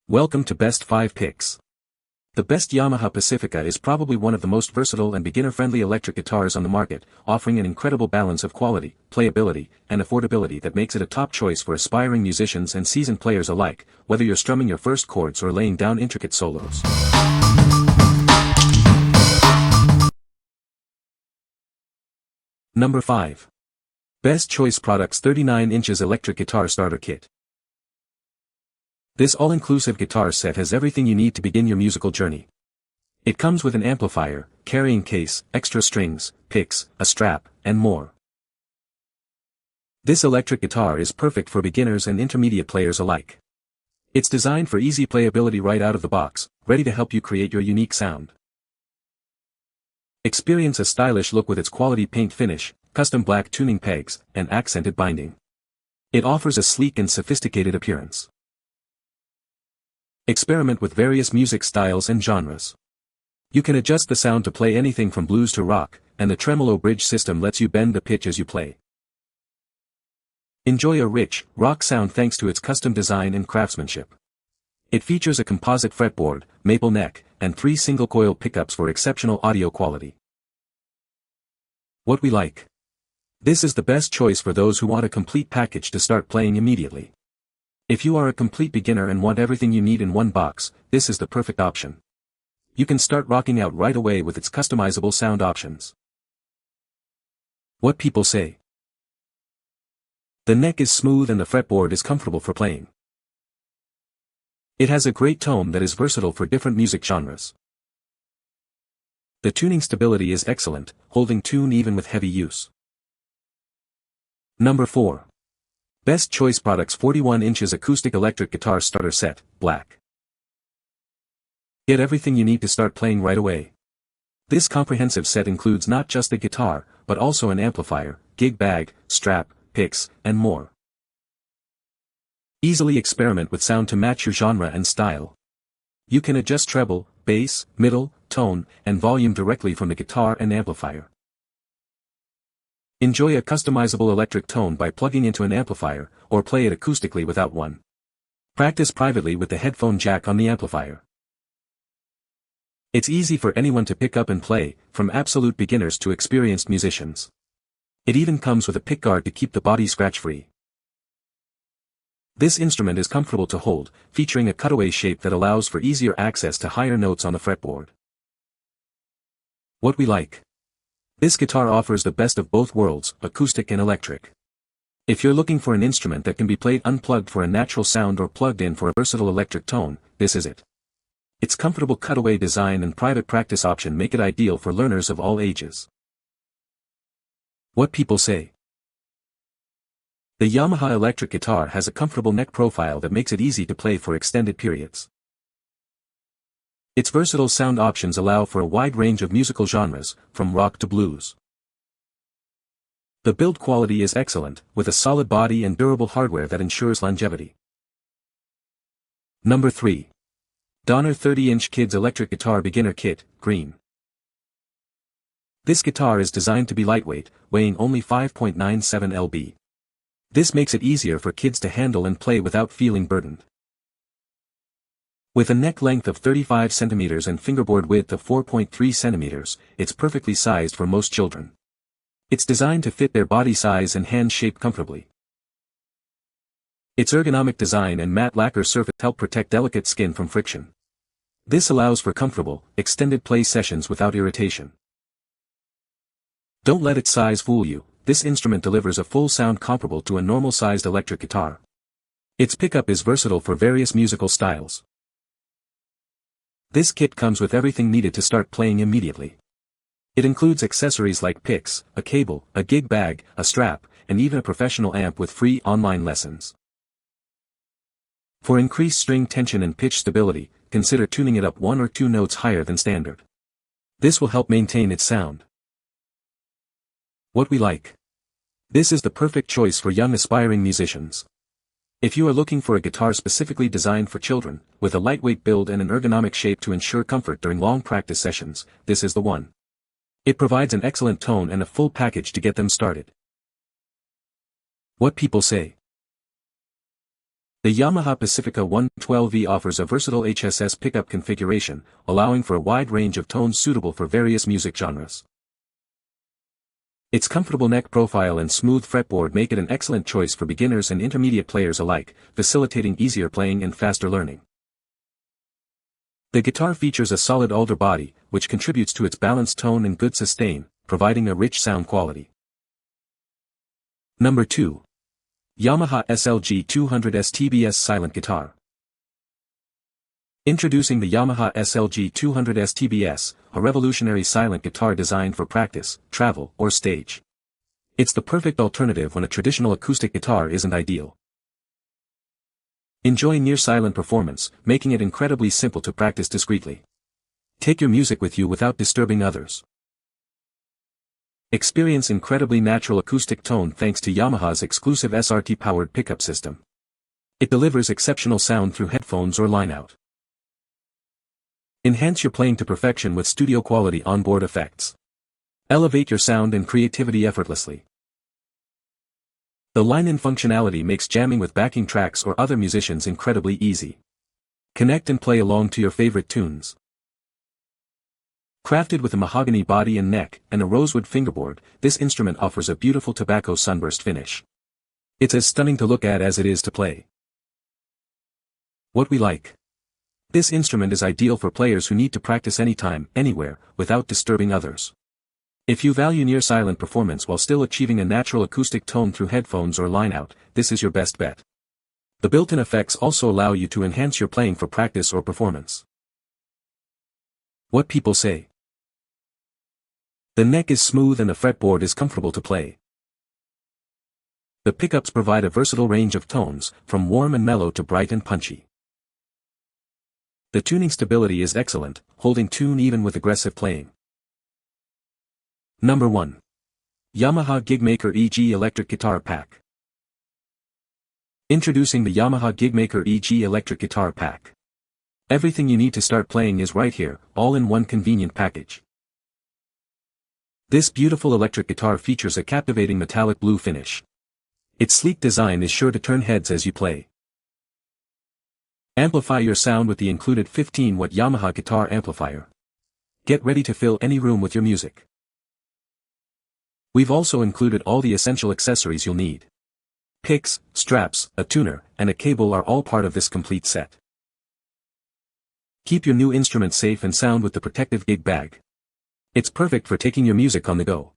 Welcome to Best 5 Picks. The best Yamaha Pacifica is probably one of the most versatile and beginner-friendly electric guitars on the market, offering an incredible balance of quality, playability, and affordability that makes it a top choice for aspiring musicians and seasoned players alike, whether you're strumming your first chords or laying down intricate solos. Number 5. Best Choice Products 39 inches Electric Guitar Starter Kit. This all-inclusive guitar set has everything you need to begin your musical journey. It comes with an amplifier, carrying case, extra strings, picks, a strap, and more. This electric guitar is perfect for beginners and intermediate players alike. It's designed for easy playability right out of the box, ready to help you create your unique sound. Experience a stylish look with its quality paint finish, custom black tuning pegs, and accented binding. It offers a sleek and sophisticated appearance. Experiment with various music styles and genres. You can adjust the sound to play anything from blues to rock, and the tremolo bridge system lets you bend the pitch as you play. Enjoy a rich, rock sound thanks to its custom design and craftsmanship. It features a composite fretboard, maple neck, and 3 single-coil pickups for exceptional audio quality. What we like. This is the best choice for those who want a complete package to start playing immediately. If you are a complete beginner and want everything you need in one box, this is the perfect option. You can start rocking out right away with its customizable sound options. What people say. The neck is smooth and the fretboard is comfortable for playing. It has a great tone that is versatile for different music genres. The tuning stability is excellent, holding tune even with heavy use. Number 4. Best Choice Products 41 inches Acoustic Electric Guitar Starter Set, Black. Get everything you need to start playing right away. This comprehensive set includes not just the guitar, but also an amplifier, gig bag, strap, picks, and more. Easily experiment with sound to match your genre and style. You can adjust treble, bass, middle, tone, and volume directly from the guitar and amplifier. Enjoy a customizable electric tone by plugging into an amplifier, or play it acoustically without one. Practice privately with the headphone jack on the amplifier. It's easy for anyone to pick up and play, from absolute beginners to experienced musicians. It even comes with a pickguard to keep the body scratch-free. This instrument is comfortable to hold, featuring a cutaway shape that allows for easier access to higher notes on the fretboard. What we like. This guitar offers the best of both worlds, acoustic and electric. If you're looking for an instrument that can be played unplugged for a natural sound or plugged in for a versatile electric tone, this is it. Its comfortable cutaway design and private practice option make it ideal for learners of all ages. What people say. The Yamaha electric guitar has a comfortable neck profile that makes it easy to play for extended periods. Its versatile sound options allow for a wide range of musical genres, from rock to blues. The build quality is excellent, with a solid body and durable hardware that ensures longevity. Number 3. Donner 30-inch Kids Electric Guitar Beginner Kit, Green. This guitar is designed to be lightweight, weighing only 5.97 lb. This makes it easier for kids to handle and play without feeling burdened. With a neck length of 35 cm and fingerboard width of 4.3 cm, it's perfectly sized for most children. It's designed to fit their body size and hand shape comfortably. Its ergonomic design and matte lacquer surface help protect delicate skin from friction. This allows for comfortable, extended play sessions without irritation. Don't let its size fool you. This instrument delivers a full sound comparable to a normal-sized electric guitar. Its pickup is versatile for various musical styles. This kit comes with everything needed to start playing immediately. It includes accessories like picks, a cable, a gig bag, a strap, and even a professional amp with free online lessons. For increased string tension and pitch stability, consider tuning it up 1 or 2 notes higher than standard. This will help maintain its sound. What we like. This is the perfect choice for young aspiring musicians. If you are looking for a guitar specifically designed for children, with a lightweight build and an ergonomic shape to ensure comfort during long practice sessions, this is the one. It provides an excellent tone and a full package to get them started. What people say. The Yamaha Pacifica 112V offers a versatile HSS pickup configuration, allowing for a wide range of tones suitable for various music genres. Its comfortable neck profile and smooth fretboard make it an excellent choice for beginners and intermediate players alike, facilitating easier playing and faster learning. The guitar features a solid alder body, which contributes to its balanced tone and good sustain, providing a rich sound quality. Number 2. Yamaha SLG 200S TBS Silent Guitar. Introducing the Yamaha SLG 200S TBS, a revolutionary silent guitar designed for practice, travel, or stage. It's the perfect alternative when a traditional acoustic guitar isn't ideal. Enjoy near-silent performance, making it incredibly simple to practice discreetly. Take your music with you without disturbing others. Experience incredibly natural acoustic tone thanks to Yamaha's exclusive SRT-powered pickup system. It delivers exceptional sound through headphones or line-out. Enhance your playing to perfection with studio-quality onboard effects. Elevate your sound and creativity effortlessly. The line-in functionality makes jamming with backing tracks or other musicians incredibly easy. Connect and play along to your favorite tunes. Crafted with a mahogany body and neck, and a rosewood fingerboard, this instrument offers a beautiful tobacco sunburst finish. It's as stunning to look at as it is to play. What we like. This instrument is ideal for players who need to practice anytime, anywhere, without disturbing others. If you value near-silent performance while still achieving a natural acoustic tone through headphones or line-out, this is your best bet. The built-in effects also allow you to enhance your playing for practice or performance. What people say. The neck is smooth and the fretboard is comfortable to play. The pickups provide a versatile range of tones, from warm and mellow to bright and punchy. The tuning stability is excellent, holding tune even with aggressive playing. Number 1. Yamaha GigMaker EG Electric Guitar Pack. Introducing the Yamaha GigMaker EG Electric Guitar Pack. Everything you need to start playing is right here, all in one convenient package. This beautiful electric guitar features a captivating metallic blue finish. Its sleek design is sure to turn heads as you play. Amplify your sound with the included 15-watt Yamaha guitar amplifier. Get ready to fill any room with your music. We've also included all the essential accessories you'll need. Picks, straps, a tuner, and a cable are all part of this complete set. Keep your new instrument safe and sound with the protective gig bag. It's perfect for taking your music on the go.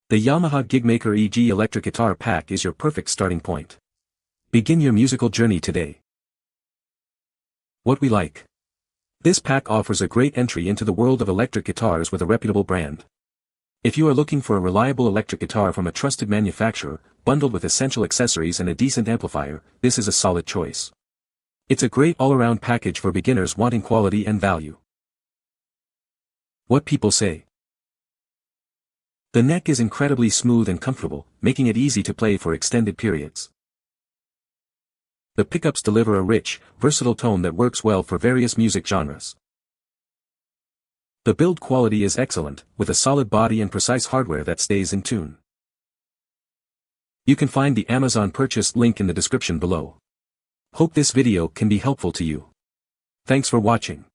The Yamaha GigMaker EG Electric Guitar Pack is your perfect starting point. Begin your musical journey today. What we like. This pack offers a great entry into the world of electric guitars with a reputable brand. If you are looking for a reliable electric guitar from a trusted manufacturer, bundled with essential accessories and a decent amplifier, this is a solid choice. It's a great all-around package for beginners wanting quality and value. What people say. The neck is incredibly smooth and comfortable, making it easy to play for extended periods. The pickups deliver a rich, versatile tone that works well for various music genres. The build quality is excellent, with a solid body and precise hardware that stays in tune. You can find the Amazon purchase link in the description below. Hope this video can be helpful to you. Thanks for watching.